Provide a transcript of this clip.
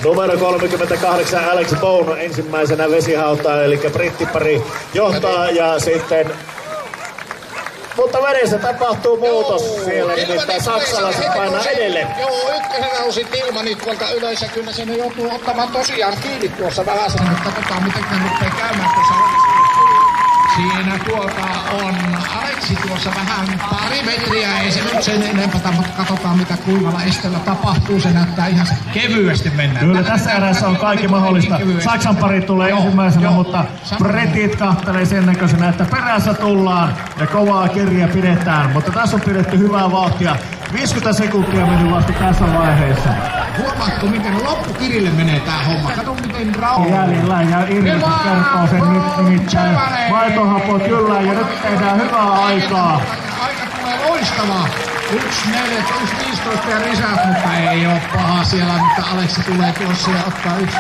Numero 38 Alex Bono ensimmäisenä vesihautaan, eli brittipari johtaa ja sitten... Mutta vedessä tapahtuu muutos siellä, nimittäin saksalaiset painaa edelleen. Joo, ykkösenä nousi Tilmanit tuolta ylös ja kyllä sen joutuu ottamaan tosiaan kiinni tuossa vähän sen, mutta katsotaan miten ne rupeaa käymään tuossa. Siinä on Aleksi tuossa vähän pari metriä, ei se nyt sen enempää, mutta katsotaan mitä kuivalla esteellä tapahtuu, se näyttää ihan kevyesti mennään. Kyllä tässä erässä on kaikki mahdollista. Saksan pari tulee ensimmäisenä, mutta britit kahtelee sen näköisenä, että perässä tullaan ja kovaa kirja pidetään, mutta tässä on pidetty hyvää vauhtia. 50 sekuntia meni vasta tässä vaiheessa. Huomaatko, miten loppukirille menee tää homma? Kato, miten rauha. Jäljellä ja Irvis kertoo sen nyt nimittäin. Maitohapot kyllä ja nyt tehdään hyvää aikaa. Aika tulee loistavaa. 1.4, 1.15 ja risät, mutta ei oo paha siellä, mutta Aleksi tulee tuossa ja ottaa 1.